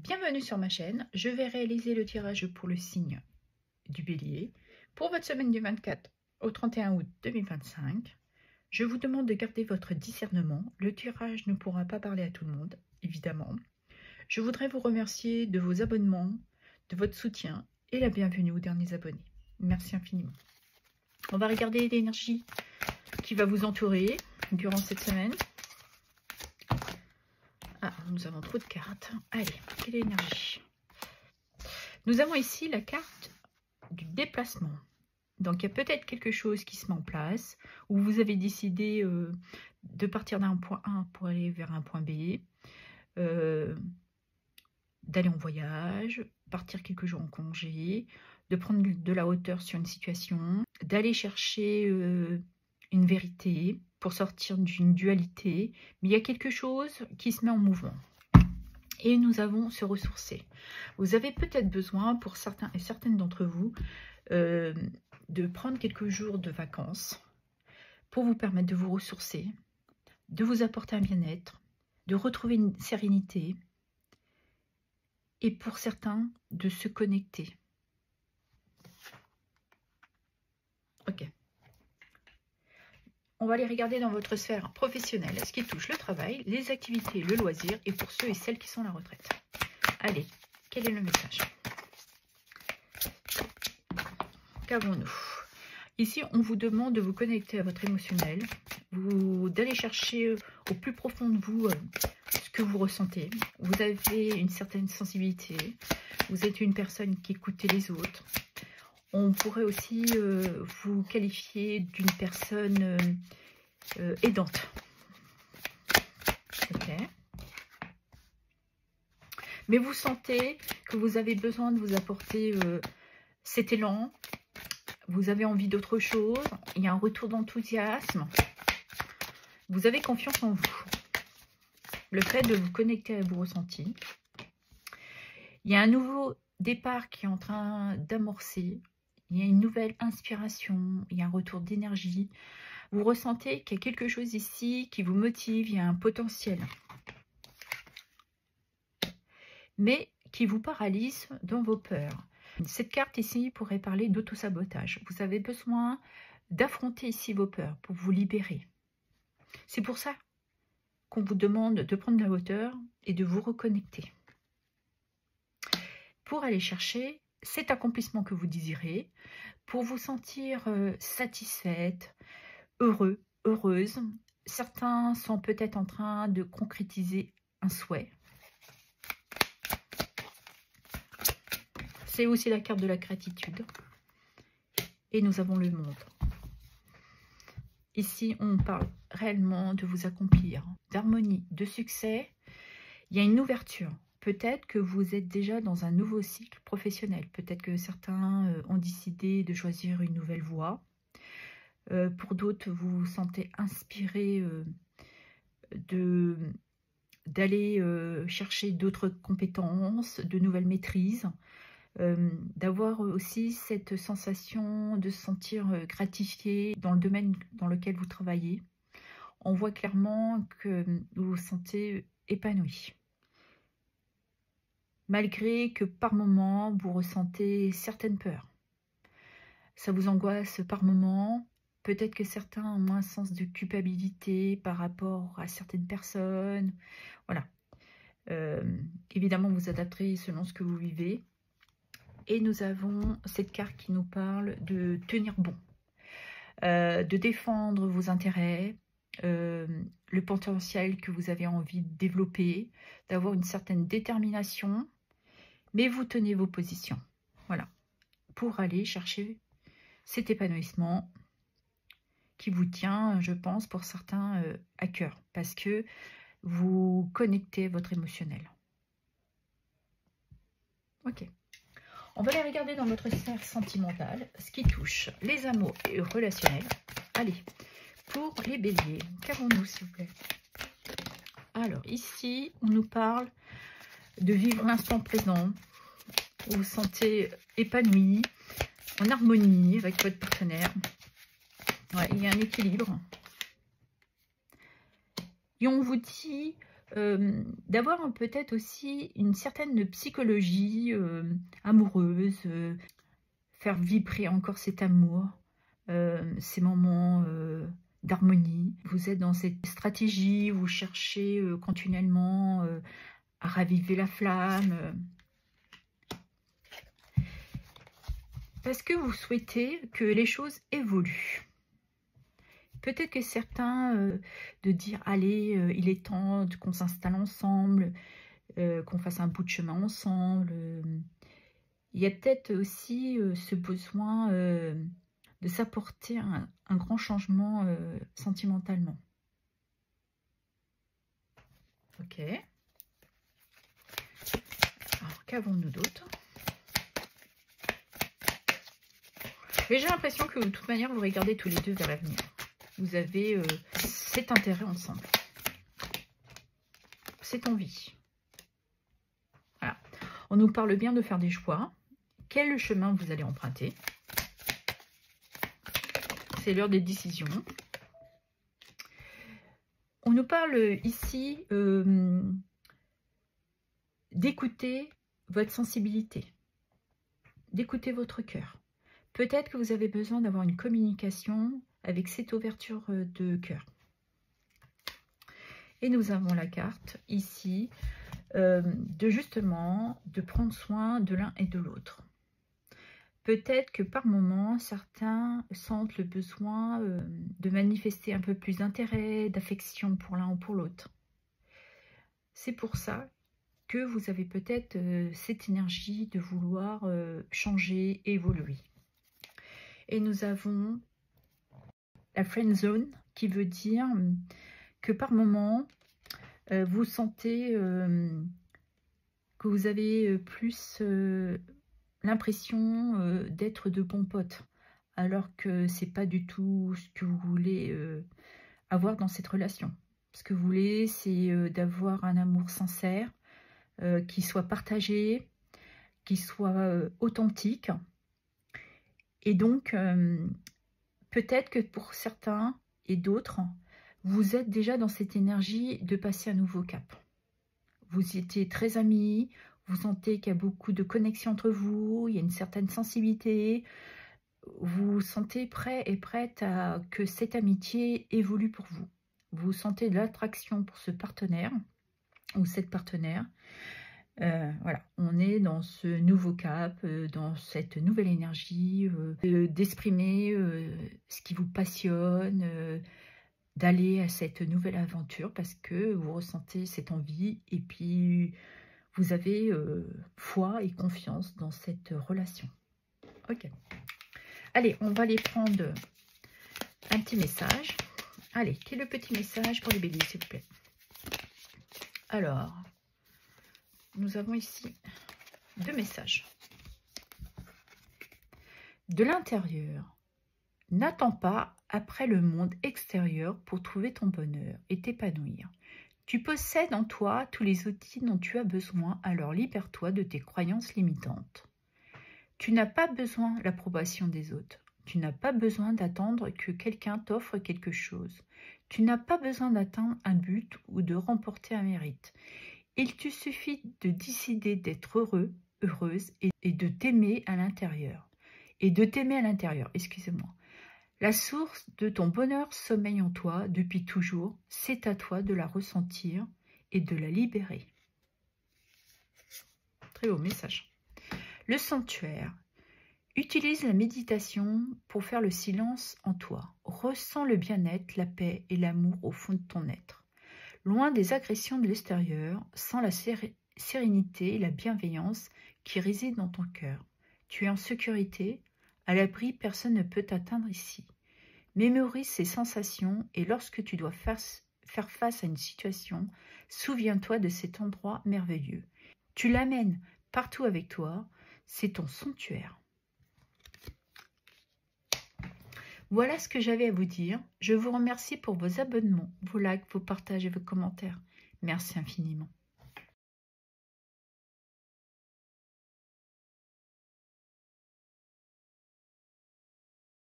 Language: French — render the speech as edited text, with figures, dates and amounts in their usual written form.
Bienvenue sur ma chaîne, je vais réaliser le tirage pour le signe du Bélier pour votre semaine du 24 au 31 août 2025. Je vous demande de garder votre discernement, le tirage ne pourra pas parler à tout le monde, évidemment. Je voudrais vous remercier de vos abonnements, de votre soutien et la bienvenue aux derniers abonnés. Merci infiniment. On va regarder l'énergie qui va vous entourer durant cette semaine. Ah, nous avons trop de cartes. Allez, quelle est l'énergie? Nous avons ici la carte du déplacement. Donc, il y a peut-être quelque chose qui se met en place, où vous avez décidé de partir d'un point A pour aller vers un point B, d'aller en voyage, partir quelques jours en congé, de prendre de la hauteur sur une situation, d'aller chercher une vérité pour sortir d'une dualité. Mais il y a quelque chose qui se met en mouvement. Et nous avons se ressourcer. Vous avez peut-être besoin, pour certains et certaines d'entre vous, de prendre quelques jours de vacances pour vous permettre de vous ressourcer, de vous apporter un bien-être, de retrouver une sérénité et pour certains, de se connecter. Ok. On va aller regarder dans votre sphère professionnelle ce qui touche le travail, les activités, le loisir et pour ceux et celles qui sont à la retraite. Allez, quel est le message? Qu'avons-nous? Ici, on vous demande de vous connecter à votre émotionnel, d'aller chercher au plus profond de vous ce que vous ressentez. Vous avez une certaine sensibilité, vous êtes une personne qui écoute les autres. On pourrait aussi vous qualifier d'une personne aidante. Ok. Mais vous sentez que vous avez besoin de vous apporter cet élan. Vous avez envie d'autre chose. Il y a un retour d'enthousiasme. Vous avez confiance en vous. Le fait de vous connecter à vos ressentis. Il y a un nouveau départ qui est en train d'amorcer. Il y a une nouvelle inspiration, il y a un retour d'énergie. Vous ressentez qu'il y a quelque chose ici qui vous motive, il y a un potentiel. Mais qui vous paralyse dans vos peurs. Cette carte ici pourrait parler d'autosabotage. Vous avez besoin d'affronter ici vos peurs pour vous libérer. C'est pour ça qu'on vous demande de prendre de la hauteur et de vous reconnecter. Pour aller chercher cet accomplissement que vous désirez, pour vous sentir satisfaite, heureux, heureuse. Certains sont peut-être en train de concrétiser un souhait. C'est aussi la carte de la gratitude. Et nous avons le monde. Ici, on parle réellement de vous accomplir, d'harmonie, de succès. Il y a une ouverture. Peut-être que vous êtes déjà dans un nouveau cycle professionnel. Peut-être que certains ont décidé de choisir une nouvelle voie. Pour d'autres, vous vous sentez inspiré d'aller chercher d'autres compétences, de nouvelles maîtrises. D'avoir aussi cette sensation de se sentir gratifié dans le domaine dans lequel vous travaillez. On voit clairement que vous vous sentez épanoui. Malgré que par moments, vous ressentez certaines peurs. Ça vous angoisse par moments. Peut-être que certains ont un sens de culpabilité par rapport à certaines personnes. Voilà. Évidemment, vous adapterez selon ce que vous vivez. Et nous avons cette carte qui nous parle de tenir bon. De défendre vos intérêts. Le potentiel que vous avez envie de développer. D'avoir une certaine détermination. Mais vous tenez vos positions. Voilà. Pour aller chercher cet épanouissement qui vous tient, je pense, pour certains à cœur. Parce que vous connectez votre émotionnel. Ok. On va aller regarder dans votre sphère sentimentale ce qui touche les amours et relationnels. Allez, pour les béliers, qu'avons-nous s'il vous plaît? Alors, ici, on nous parle de vivre l'instant présent. Vous vous sentez épanoui, en harmonie avec votre partenaire. Ouais, il y a un équilibre. Et on vous dit d'avoir peut-être aussi une certaine psychologie amoureuse, faire vibrer encore cet amour, ces moments d'harmonie. Vous êtes dans cette stratégie, vous cherchez continuellement à raviver la flamme, parce que vous souhaitez que les choses évoluent. Peut-être que certains de dire, allez, il est temps qu'on s'installe ensemble, qu'on fasse un bout de chemin ensemble. Il y a peut-être aussi ce besoin de s'apporter un grand changement sentimentalement. Ok. Alors, qu'avons-nous d'autre? J'ai l'impression que de toute manière, vous regardez tous les deux vers l'avenir. Vous avez cet intérêt ensemble. Cette envie. Voilà. On nous parle bien de faire des choix. Quel chemin vous allez emprunter? C'est l'heure des décisions. On nous parle ici d'écouter votre sensibilité, d'écouter votre cœur. Peut-être que vous avez besoin d'avoir une communication avec cette ouverture de cœur. Et nous avons la carte ici de prendre soin de l'un et de l'autre. Peut-être que par moment, certains sentent le besoin de manifester un peu plus d'intérêt, d'affection pour l'un ou pour l'autre. C'est pour ça que vous avez peut-être cette énergie de vouloir changer, évoluer. Et nous avons la friend zone qui veut dire que par moment, vous sentez que vous avez plus l'impression d'être de bons potes, alors que c'est pas du tout ce que vous voulez avoir dans cette relation. Ce que vous voulez, c'est d'avoir un amour sincère, qui soit partagé, qui soit authentique. Et donc, peut-être que pour certains et d'autres, vous êtes déjà dans cette énergie de passer un nouveau cap. Vous étiez très amis, vous sentez qu'il y a beaucoup de connexion entre vous, il y a une certaine sensibilité. Vous vous sentez prêt et prête à que cette amitié évolue pour vous. Vous sentez de l'attraction pour ce partenaire ou cette partenaire. Voilà, on est dans ce nouveau cap, dans cette nouvelle énergie, d'exprimer ce qui vous passionne, d'aller à cette nouvelle aventure parce que vous ressentez cette envie et puis vous avez foi et confiance dans cette relation. Ok. Allez, on va aller prendre un petit message. Allez, quel est le petit message pour les béliers, s'il vous plaît? Alors, nous avons ici 2 messages. De l'intérieur, n'attends pas après le monde extérieur pour trouver ton bonheur et t'épanouir. Tu possèdes en toi tous les outils dont tu as besoin, alors libère-toi de tes croyances limitantes. Tu n'as pas besoin de l'approbation des autres. Tu n'as pas besoin d'attendre que quelqu'un t'offre quelque chose. Tu n'as pas besoin d'atteindre un but ou de remporter un mérite. Il te suffit de décider d'être heureux, heureuse et de t'aimer à l'intérieur. Excusez-moi. La source de ton bonheur sommeille en toi depuis toujours. C'est à toi de la ressentir et de la libérer. Très beau message. Le sanctuaire. Utilise la méditation pour faire le silence en toi. Ressens le bien-être, la paix et l'amour au fond de ton être. Loin des agressions de l'extérieur, sens la sérénité et la bienveillance qui résident dans ton cœur. Tu es en sécurité, à l'abri, personne ne peut t'atteindre ici. Mémorise ces sensations et lorsque tu dois faire face à une situation, souviens-toi de cet endroit merveilleux. Tu l'amènes partout avec toi, c'est ton sanctuaire. Voilà ce que j'avais à vous dire. Je vous remercie pour vos abonnements, vos likes, vos partages et vos commentaires. Merci infiniment.